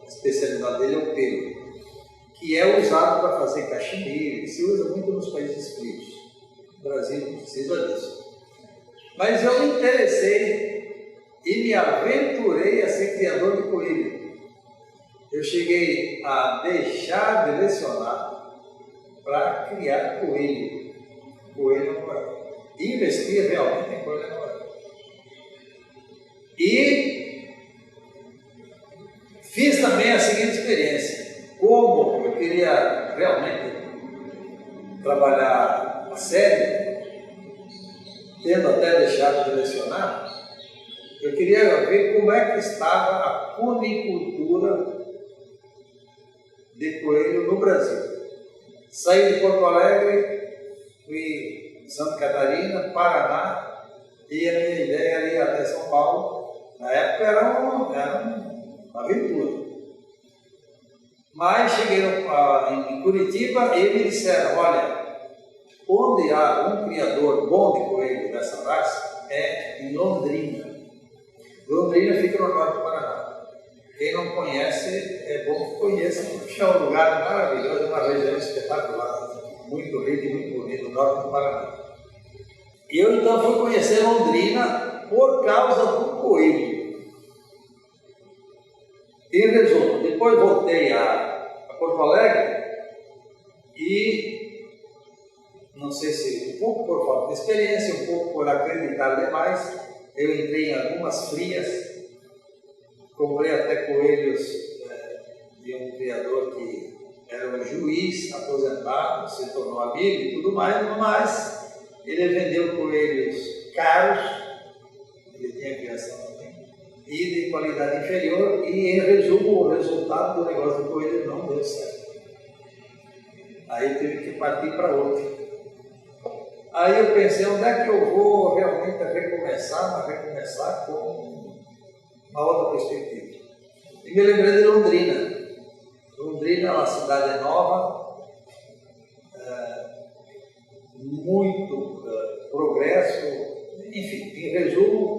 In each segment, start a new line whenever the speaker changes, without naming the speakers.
A especialidade dele é o pelo, que é usado para fazer cachemire, se usa muito nos países frios. O Brasil não precisa disso. Mas eu me interessei e me aventurei a ser criador de coelho. Eu cheguei a deixar de lecionar para criar coelho namorado. Investir realmente em coelho namorado. E fiz também a seguinte experiência. Como eu queria realmente trabalhar a sério, tendo até deixado de lecionar, eu queria ver como é que estava a cunicultura de coelho no Brasil. Saí de Porto Alegre, fui em Santa Catarina, Paraná, e a minha ideia era ir até São Paulo. Na época era uma aventura. Mas cheguei em Curitiba e me disseram, olha, onde há um criador bom de coelho dessa raça é em Londrina. Londrina fica no norte do Paraná. Quem não conhece, é bom que conheça, porque é um lugar maravilhoso, uma região espetacular, muito rica e muito bonita, no norte do Paraná. E eu então fui conhecer Londrina por causa do coelho. Em resumo, depois voltei a Porto Alegre e, não sei se um pouco por falta de experiência, um pouco por acreditar demais, eu entrei em algumas frias, comprei até coelhos de um criador que era um juiz aposentado, se tornou amigo e tudo mais, mas ele vendeu coelhos caros, ele tinha criação também, e de qualidade inferior, e em resumo, o resultado do negócio do coelho não deu certo. Aí tive que partir para outro. Aí eu pensei, onde é que eu vou realmente recomeçar com uma outra perspectiva? E me lembrei de Londrina. Londrina é uma cidade nova, muito progresso, enfim, em resumo,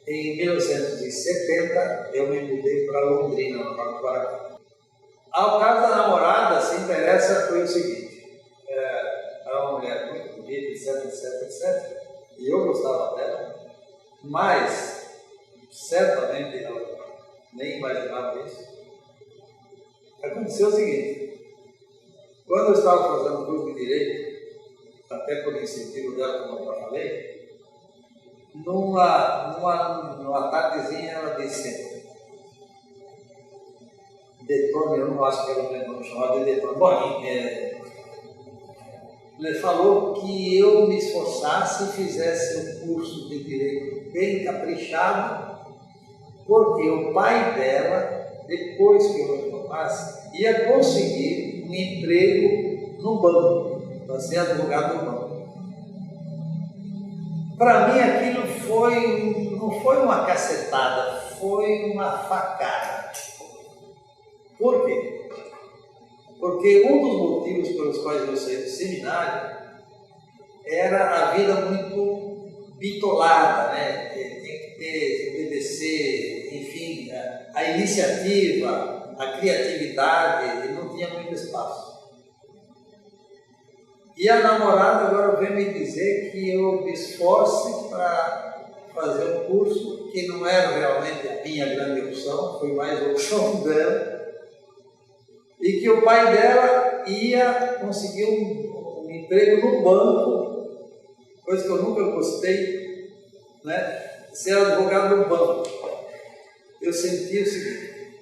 em 1970 eu me mudei para Londrina, no Norte do Paraná. Ao caso da namorada, se interessa, foi o seguinte, era uma mulher muito bonita, etc, e eu gostava dela, mas certamente ela nem imaginava isso. Aconteceu o seguinte, quando eu estava fazendo curso de Direito, até por incentivo dela, como eu já falei, numa tardezinha ela disse, Detone, eu não acho que ela me chamava de Detone, bom, ele falou que eu me esforçasse e fizesse um curso de Direito bem caprichado, porque o pai dela, depois que eu me formasse, ia conseguir um emprego no banco, para ser advogado no banco. Para mim aquilo não foi uma cacetada, foi uma facada. Por quê? Porque um dos motivos pelos quais eu saí do seminário era a vida muito bitolada, né? Tem que obedecer, enfim, a iniciativa, a criatividade, não tinha muito espaço. E a namorada agora veio me dizer que eu me esforce para fazer um curso que não era realmente a minha grande opção, foi mais a opção dela, e que o pai dela ia conseguir um emprego no banco, coisa que eu nunca gostei, né? Ser advogado no banco. Eu senti o seguinte,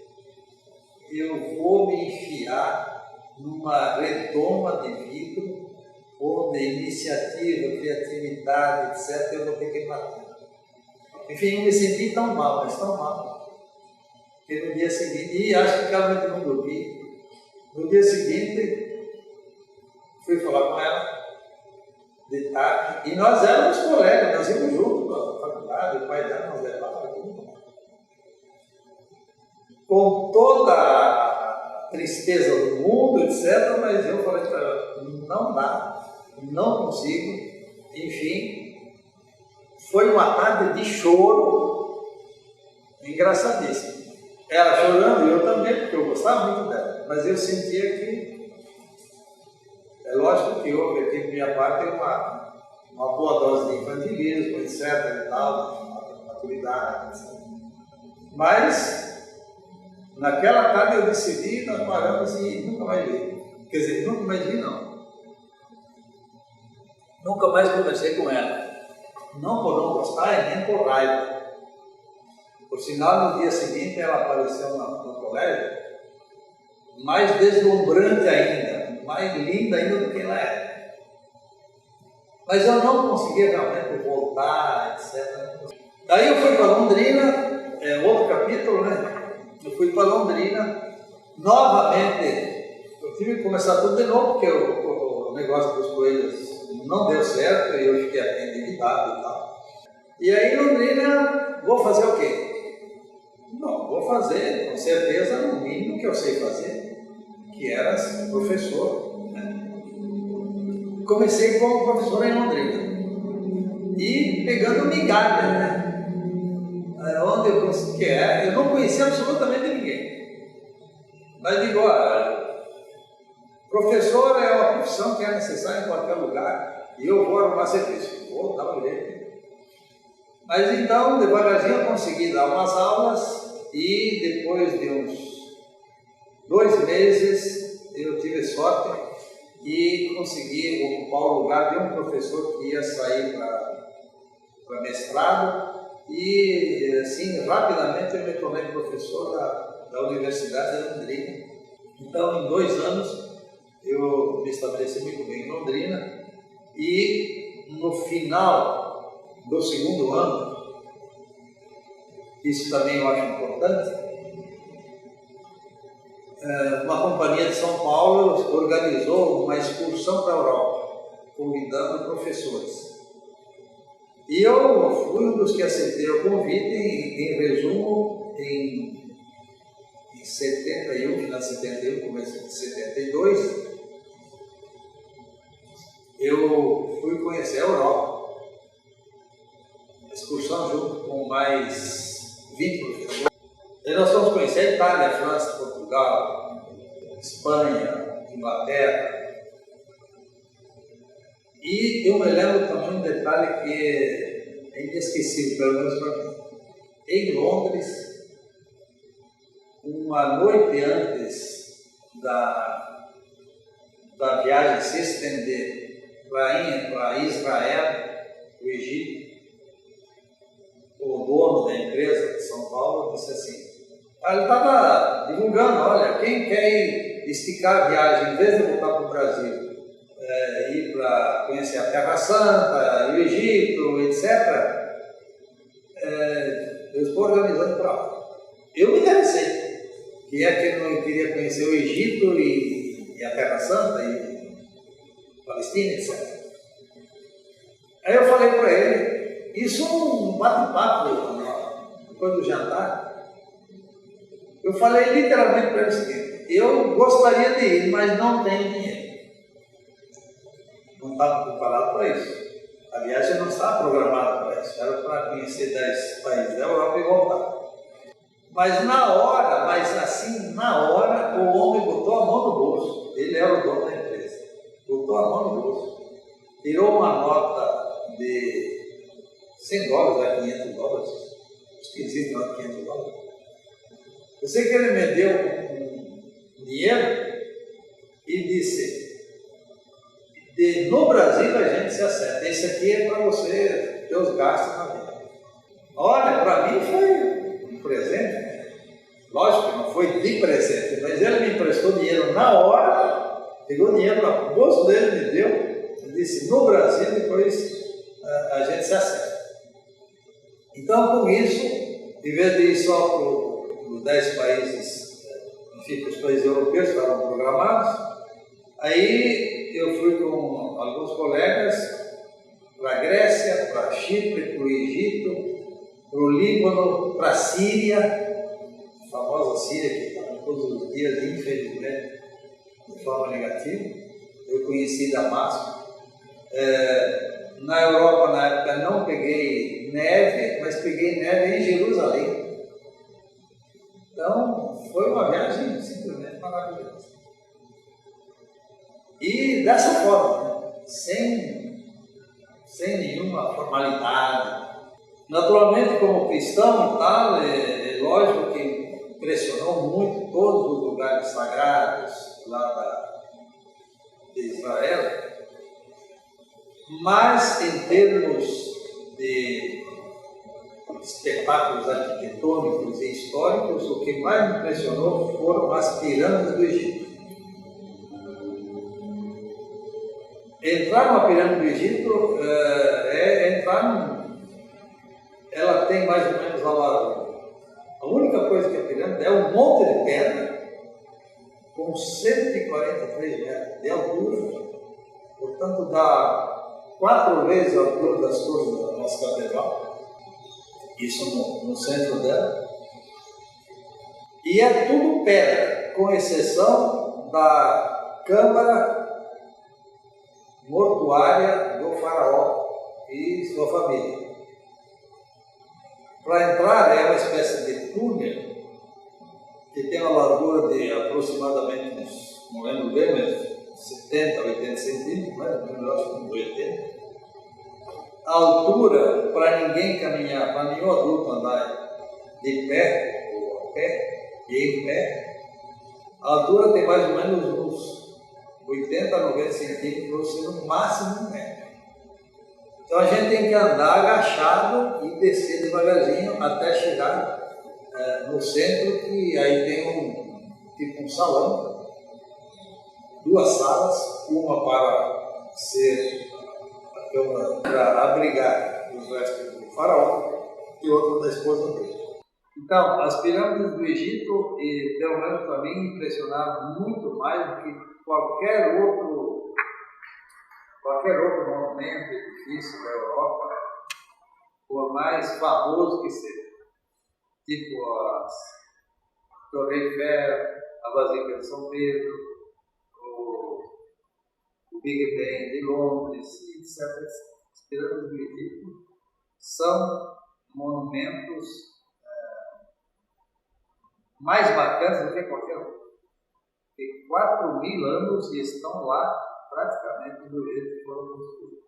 eu vou me enfiar numa redoma de vidro, onde iniciativa, criatividade, etc., eu vou ter que matar. Enfim, eu me senti tão mal, mas tão mal, que no dia seguinte, e acho que realmente não dormi, no dia seguinte, fui falar com ela, de tarde, e nós éramos colegas, nós íamos juntos para a faculdade, o pai dela nos levava junto. Com toda a tristeza do mundo, etc., mas eu falei para ela, não dá, não consigo, enfim, foi uma tarde de choro, engraçadíssimo. Ela chorando e eu também, gostava muito dela, mas eu sentia que, é lógico que houve aqui de minha parte uma boa dose de infantilismo, etc. e tal, maturidade, etc. Mas, naquela tarde eu decidi, nós paramos e nunca mais vi. Quer dizer, nunca mais vi não. Nunca mais conversei com ela. Não por não gostar e nem por raiva. Por sinal, no dia seguinte ela apareceu no colégio, mais deslumbrante ainda, mais linda ainda do que ela era. Mas eu não conseguia realmente voltar, etc. Daí eu fui para Londrina, outro capítulo, né? Eu fui para Londrina, novamente, eu tive que começar tudo de novo, porque o negócio dos coelhos não deu certo e eu fiquei até endividado e tal. E aí, Londrina, vou fazer o quê? Não, vou fazer, com certeza, no mínimo que eu sei fazer, que era professor. Né? Comecei como professor em Londrina. E pegando migalha, né? Onde eu consegui, eu não conhecia absolutamente ninguém. Mas digo, professor é uma profissão que é necessária em qualquer lugar. E eu vou arrumar serviço, vou dar um jeito. Mas então, devagarzinho, eu consegui dar umas aulas e depois de uns 2 meses eu tive sorte e consegui ocupar o lugar de um professor que ia sair para mestrado e, assim, rapidamente eu me tornei professor da Universidade de Londrina. Então, em 2 anos, eu me estabeleci muito bem em Londrina e no final do 2º ano, isso também eu acho importante, uma companhia de São Paulo organizou uma excursão para a Europa, convidando professores. E eu fui um dos que aceitei o convite, em resumo, em 71, final de 71, começo de 72, eu fui conhecer a Europa. Excursão junto com mais 20 professores. E nós fomos conhecer a Itália, a França, Portugal, Espanha, Inglaterra. E eu me lembro também um detalhe que é inesquecível, pelo menos para mim. Em Londres, uma noite antes da viagem se estender para Israel, o Egito, o dono da empresa de São Paulo disse assim, ele estava divulgando, olha, quem quer esticar a viagem, em vez de voltar para o Brasil, ir para conhecer a Terra Santa, o Egito, etc., eu estou organizando para lá. Eu me interessei, que é que eu não queria conhecer o Egito e a Terra Santa, e Palestina, etc. Aí eu falei para ele, isso um bate-papo depois do jantar. Eu falei literalmente para ele o seguinte, eu gostaria de ir, mas não tenho dinheiro. Não estava preparado para isso. A viagem não estava programada para isso, era para conhecer 10 países da Europa e voltar. Mas na hora, o homem botou a mão no bolso. Ele era o dono da empresa. Botou a mão no bolso, tirou uma nota de $100 a $500. Acho que existe nota de $500. Eu sei que ele me deu um dinheiro e disse, no Brasil a gente se acerta, esse aqui é para você ter os gastos na vida. Olha, para mim foi um presente, lógico que não foi de presente, mas ele me emprestou dinheiro na hora, pegou dinheiro no bolso dele, me deu, e disse, no Brasil depois a gente se acerta. Então com isso, em vez de ir só para os 10 países, enfim, os países europeus que estavam programados, aí eu fui com alguns colegas para a Grécia, para Chipre, para o Egito, para o Líbano, para a Síria, a famosa Síria que está todos os dias, infelizmente, de forma negativa. Eu conheci Damasco. Na Europa, na época, não peguei neve, mas peguei neve em Jerusalém. Então, foi uma viagem simplesmente E dessa forma, né? Sem nenhuma formalidade. Naturalmente, como cristão e tal, é lógico que impressionou muito todos os lugares sagrados lá de Israel, mas em termos de espetáculos arquitetônicos e históricos, o que mais me impressionou foram as pirâmides do Egito. Entrar numa pirâmide do Egito é entrar ela tem mais ou menos a única coisa que a pirâmide é um monte de pedra com 143 metros de altura, portanto dá 4 vezes a altura das torres da nossa catedral, isso no centro dela, e é tudo pedra, com exceção da câmara mortuária do faraó e sua família. Para entrar é uma espécie de túnel que tem uma largura de aproximadamente uns, não lembro bem, mas 70, 80 centímetros, mais ou menos, acho que 80. A altura, para ninguém caminhar, para nenhum adulto andar de pé, ou a pé, e em pé, a altura tem mais ou menos uns 80 a 90 centímetros, ou seja, no máximo 1 metro. Então a gente tem que andar agachado e descer devagarzinho até chegar no centro, que aí tem tipo um salão, 2 salas, uma para ser a cama para abrigar os restos do faraó e outra da esposa dele. Então, as pirâmides do Egito, pelo menos para mim, impressionaram muito mais do que qualquer outro monumento, edifício da Europa, por mais famoso que seja, tipo a Torre Eiffel, a Basílica de São Pedro, o Big Ben de Londres, etc. As pirâmides do Egito são monumentos mais marcantes do que qualquer outro. Tem 4.000 anos e estão lá praticamente do jeito que foram construídos.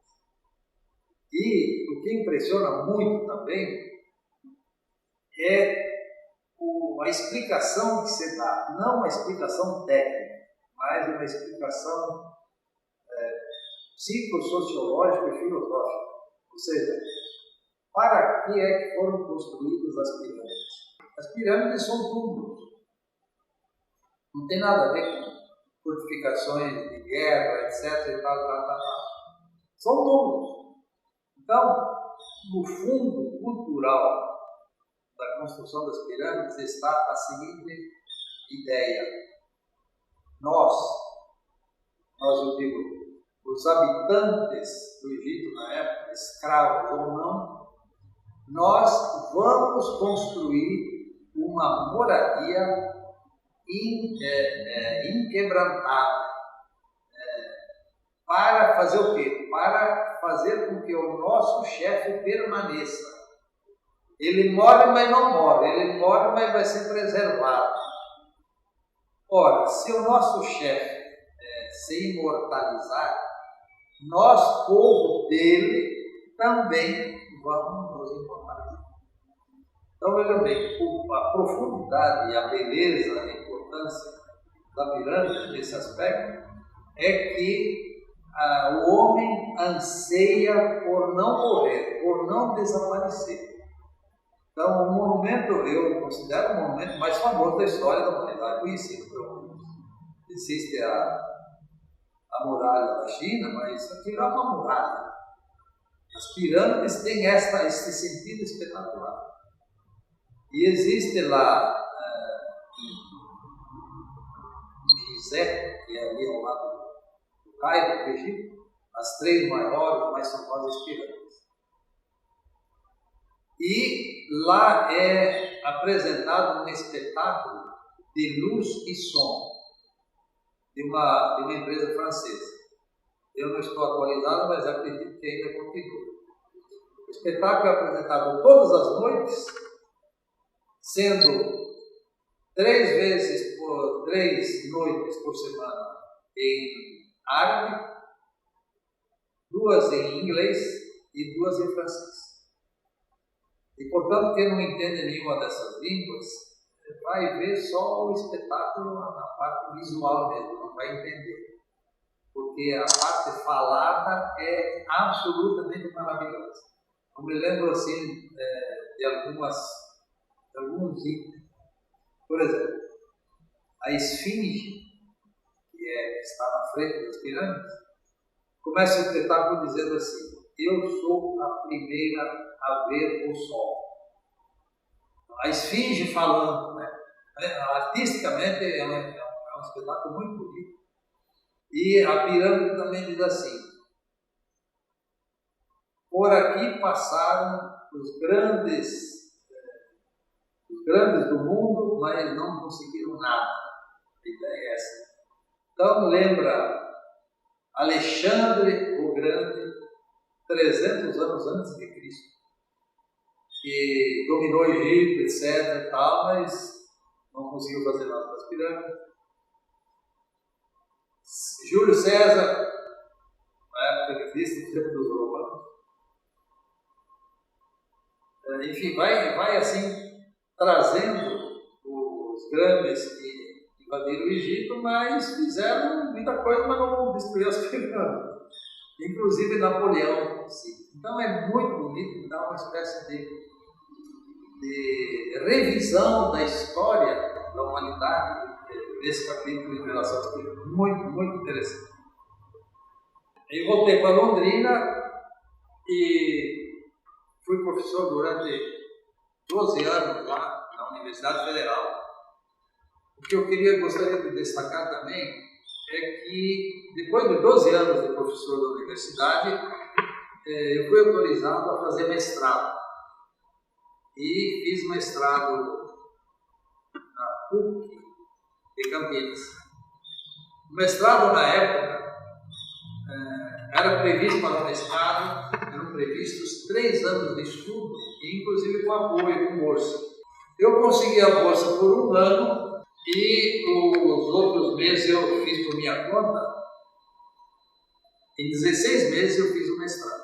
E o que impressiona muito também é a explicação que se dá, não uma explicação técnica, mas uma explicação psicossociológica e filosófica. Ou seja, para que é que foram construídas as pirâmides? As pirâmides são túmulos. Não tem nada a ver com fortificações de guerra, etc. E tal. São túmulos. Então, no fundo cultural da construção das pirâmides está a seguinte ideia. Nós eu digo, os habitantes do Egito na época, escravos ou não, nós vamos construir uma moradia inquebrantável. Para fazer o quê? Para fazer com que o nosso chefe permaneça. Ele mora, mas não mora. Ele mora, mas vai ser preservado. Ora, se o nosso chefe se imortalizar, nós, povo dele, também vamos nos imortalizar. Então, veja bem, a profundidade e a beleza, a importância da pirâmide nesse aspecto é que o homem anseia por não morrer, por não desaparecer. Então, o monumento, eu considero o monumento mais famoso da história da humanidade conhecido. Existe a muralha da China, mas isso aqui não é uma muralha. As pirâmides têm esse sentido espetacular. E existe lá em Gizé, que é ali ao lado do Cairo, do Egito, as 3 maiores, mais famosas pirâmides. E lá é apresentado um espetáculo de luz e som de uma empresa francesa. Eu não estou atualizado, mas acredito que ainda continua. O espetáculo é apresentado todas as noites, sendo 3 noites por semana em árabe, 2 em inglês e 2 em francês. E, portanto, quem não entende nenhuma dessas línguas vai ver só o espetáculo na parte visual mesmo, não vai entender. Porque a parte falada é absolutamente maravilhosa. Eu me lembro assim de alguns itens. Por exemplo, a esfinge, que está na frente das pirâmides, começa o espetáculo dizendo assim: eu sou a primeira a ver o sol. A esfinge falando, né? Artisticamente é um espetáculo muito bonito. E a pirâmide também diz assim: por aqui passaram os grandes do mundo, mas não conseguiram nada. A ideia é essa. Então lembra Alexandre o Grande, 300 anos antes de Cristo, que dominou o Egito, etc. e tal, mas não conseguiu fazer nada das pirâmides. Júlio César, na época de Cristo, no tempo dos romanos. Enfim, vai assim trazendo os grandes que invadiram o Egito, mas fizeram muita coisa, mas não destruíram as pirâmides. Inclusive Napoleão. Sim. Então é muito bonito, dá uma espécie de revisão da história da humanidade nesse capítulo em relação às pirâmides. Muito, muito interessante. Eu voltei para Londrina e fui professor durante 12 anos lá na Universidade Federal. O que eu gostaria de destacar também é que, depois de 12 anos de professor da universidade, eu fui autorizado a fazer mestrado. E fiz mestrado na PUC de Campinas. O mestrado, na época, era previsto para o mestrado, eram previstos 3 anos de estudo, inclusive com apoio, com bolsa. Eu consegui a bolsa por 1 ano e os outros meses eu fiz por minha conta. Em 16 meses eu fiz o mestrado,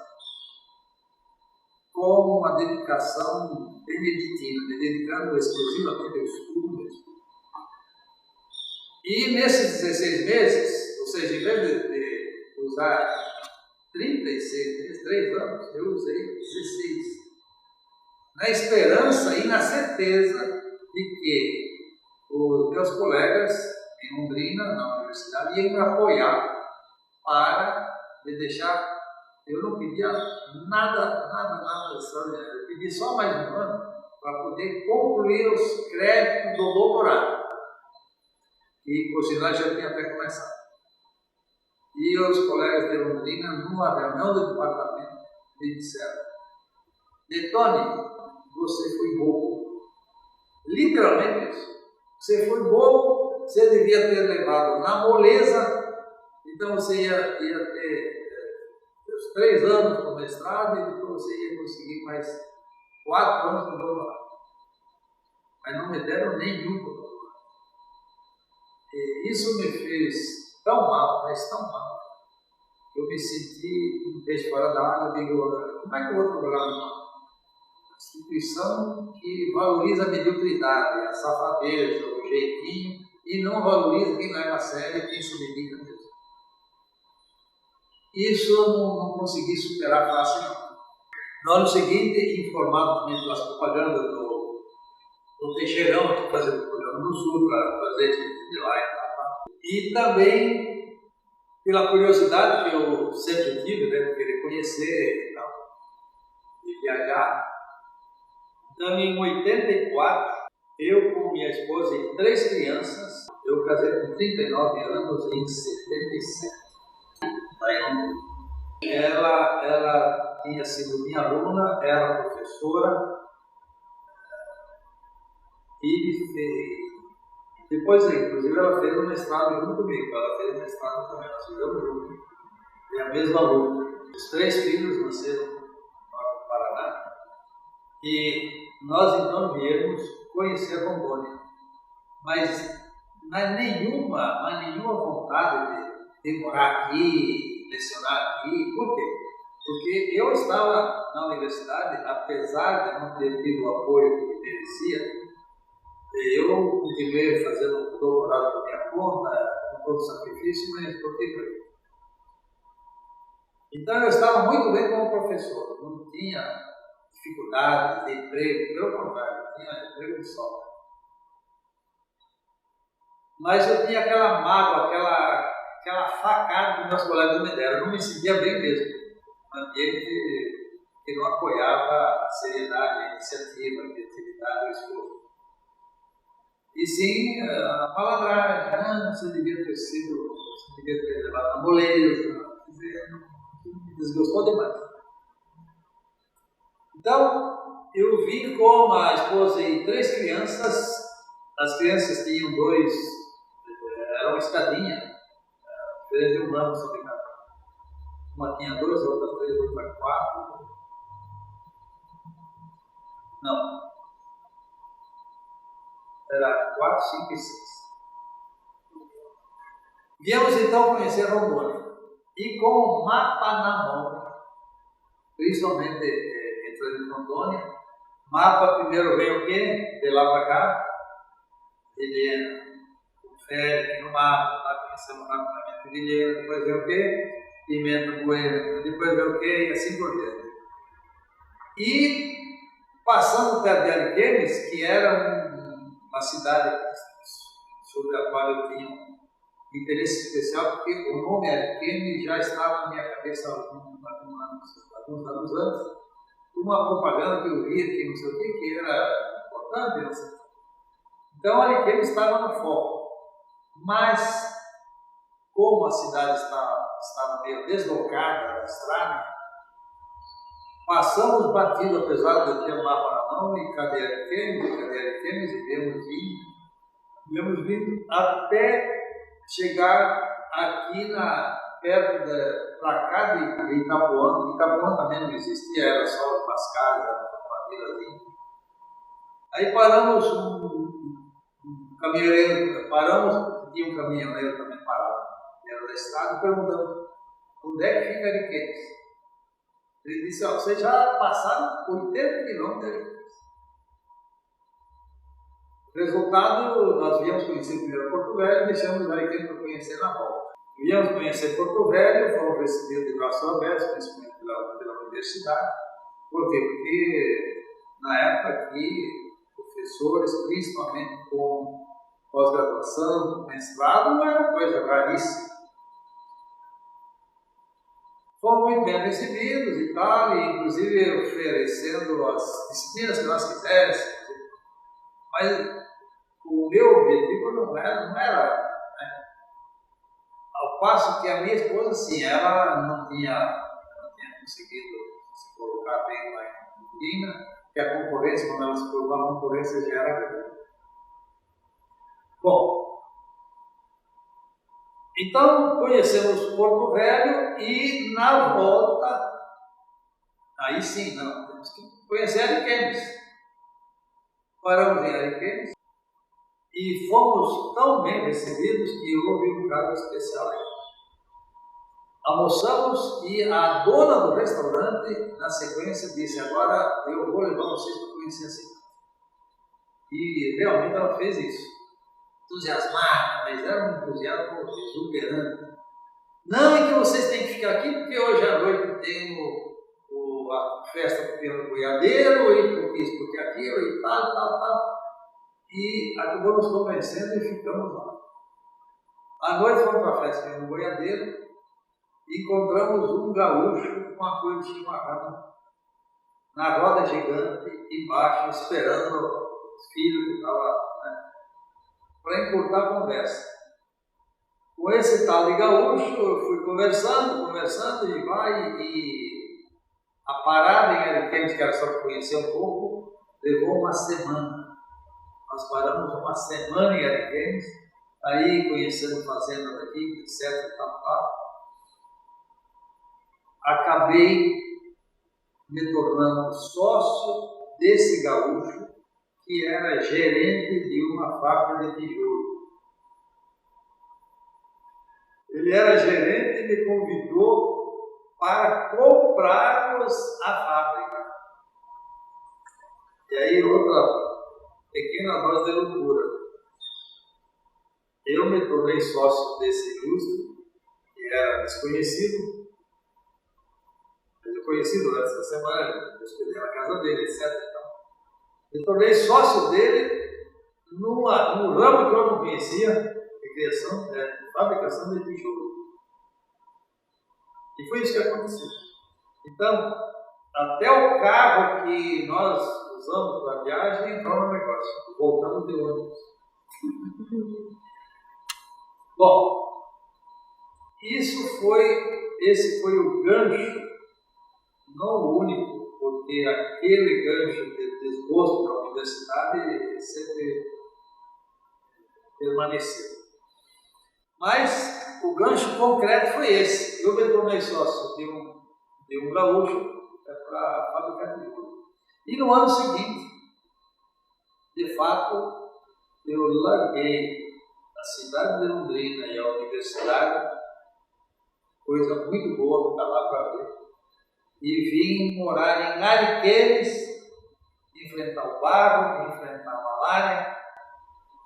com uma dedicação beneditina, me dedicando exclusivamente ao estudo mesmo. E nesses 16 meses, ou seja, em vez de usar 36 meses, 3 anos, eu usei 16. Na esperança e na certeza de que os meus colegas em Londrina, na universidade, iam me apoiar para me deixar. Eu não pedia nada extraordinário. Eu pedi só mais 1 ano para poder concluir os créditos do doutorado. E, por sinal, já tinha até começado. E os colegas de Londrina, numa reunião do departamento, me disseram: Detone, você foi bobo. Literalmente isso. Você foi bobo, você devia ter levado na moleza, então você ia ter os 3 anos no mestrado e depois você ia conseguir mais 4 anos no doutorado. Mas não me deram nenhum doutorado. E isso me fez tão mal, mas tão mal. Eu me senti um peixe fora da água. Eu digo: como é que eu vou trabalhar numa instituição que valoriza a mediocridade, a safadeza, o jeitinho, e não valoriza quem leva a sério e quem se dedica mesmo? Isso eu não consegui superar fácil, não. No ano seguinte, informado também pelas propagandas do Teixeirão, que fazia propaganda no Sul, para fazer de lá e tal. E também pela curiosidade que eu sempre tive, né, de querer conhecer e tal, de viajar. Então, em 84, eu com minha esposa e 3 crianças, eu casei com 39 anos em 77. Ela tinha sido minha aluna, era professora, e depois, inclusive, ela fez o mestrado junto comigo. Ela fez o mestrado também, nós fizemos junto. É a mesma aluna. Os 3 filhos nasceram no Paraná. E nós então viemos conhecer Rondônia. Mas nenhuma vontade demorar aqui, lecionar aqui. Por quê? Porque eu estava na universidade, apesar de não ter tido o apoio que merecia, eu continuei fazendo um doutorado por minha conta, com todo sacrifício, mas continuei. Então eu estava muito bem como professor, não tinha dificuldade de emprego, pelo contrário, tinha emprego de sobra. Mas eu tinha aquela mágoa, aquela facada que meus colegas me deram, eu não me sentia bem mesmo. Um ambiente que não apoiava a seriedade, a iniciativa, a criatividade, o esforço. E sim, a malandragem, você devia ter levado na moleza, me desgostou demais. Então, eu vi como a esposa e 3 crianças, as crianças tinham 2, era uma escadinha, diferente de um ano, se não me engano. Uma tinha 2, a outra 3, a outra 4. Não. Era 4, 5 e 6. Viemos então conhecer Rondônia. E com o mapa na mão, principalmente entrando em Rondônia, mapa primeiro veio o quê? De lá para cá, Vilhena. Confere aqui no mapa, conhecemos rapidamente Vilhena. Depois veio o quê? Pimenta Bueno. Depois veio o quê? E assim por diante. E passando perto de Ariquemes, que era uma cidade sobre a qual eu tinha um interesse especial, porque o nome Ariquemes já estava na minha cabeça há alguns anos antes, uma propaganda que eu via que não sei o que era importante, não sei. Então Ariquemes estava no foco, mas como a cidade estava meio deslocada da estrada, passamos batido, apesar de ter um mapa na mão, e cadê Ariquemes, e viemos vindo até chegar aqui perto para cá de Itapuã. Itapuã também não existia, era só umas casas, uma vilazinha. Aí paramos um caminhoneiro, tinha um caminhoneiro também parado, era da estrada, e perguntamos, onde é que fica Ariquemes? Ele disse, vocês já passaram 80 quilômetros de Ariquemes. Resultado, nós viemos conhecer primeiro Porto Velho e deixamos Ariquemes para conhecer na volta. Viemos conhecer Porto Velho, fomos recebidos de braços abertos, principalmente pela universidade. Por quê? Porque na época aqui, professores, principalmente com pós-graduação, com mestrado, era coisa raríssima. Fomos muito bem recebidos e tal, e inclusive oferecendo as disciplinas que nós quiséssemos. Mas o meu objetivo não era, né? Ao passo que a minha esposa, sim, ela não tinha conseguido se colocar bem lá em Londrina, que a concorrência, quando ela se colocou, a concorrência já era grande. Bom, então conhecemos Porto Velho e na volta, aí sim, não, temos que conhecer Ariquemes. Paramos em Ariquemes e fomos tão bem recebidos que houve um caso especial aí. Almoçamos e a dona do restaurante, na sequência, disse, agora eu vou levar vocês para conhecer a cidade. E realmente ela fez isso. Entusiasmada, mas era um entusiasmo exuberante. Não é que vocês têm que ficar aqui, porque hoje à noite tem a festa do piano boiadeiro, e porque isso, porque aquilo, e tal. E acabou nos convencendo e ficamos lá. À noite fomos para a festa do piano boiadeiro, e encontramos um gaúcho com a coisa de chimarrão na roda gigante, embaixo, esperando os filhos que estavam, né, para encurtar a conversa. Com esse tal de gaúcho, eu fui conversando, e a parada em Ariquemes, que era só para conhecer um pouco, levou uma semana. Nós paramos uma semana em Ariquemes, aí conhecendo fazendas aqui, etc. Acabei me tornando sócio desse gaúcho, que era gerente de uma fábrica de tijolo. Ele era gerente e me convidou para comprarmos a fábrica. E aí outra pequena dose de loucura. Eu me tornei sócio desse ilustre, que era desconhecido, conhecido nessa semana, eu escolhi na casa dele, etc. Então, me tornei sócio dele num ramo que eu não conhecia, de criação, de fabricação de tijolo. E foi isso que aconteceu. Então, até o carro que nós usamos para viagem entrou no negócio. Voltamos de ônibus. Bom, esse foi o gancho, não o único, porque aquele gancho de desgosto da universidade sempre permaneceu. Mas o gancho concreto foi esse. Eu me tornei sócio de um gaúcho para fabricar tijolo. E no ano seguinte, de fato, eu larguei a cidade de Londrina e a universidade, coisa muito boa que está lá para ver, e vim morar em Ariquemes, enfrentar o barro, enfrentar a malária,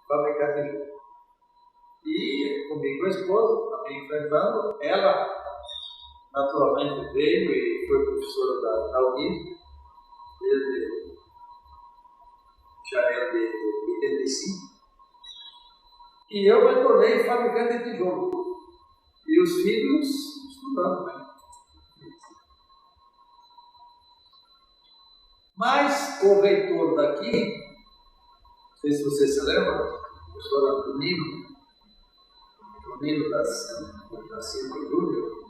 fabricar tijolo. E comigo a esposa, também enfrentando, ela naturalmente veio e foi professora da UNI, desde janeiro de 85. E eu me tornei fabricante de tijolo. E os filhos estudando, né? Mas o reitor daqui, não sei se você se lembra, o professor Antonino da Silva Júnior,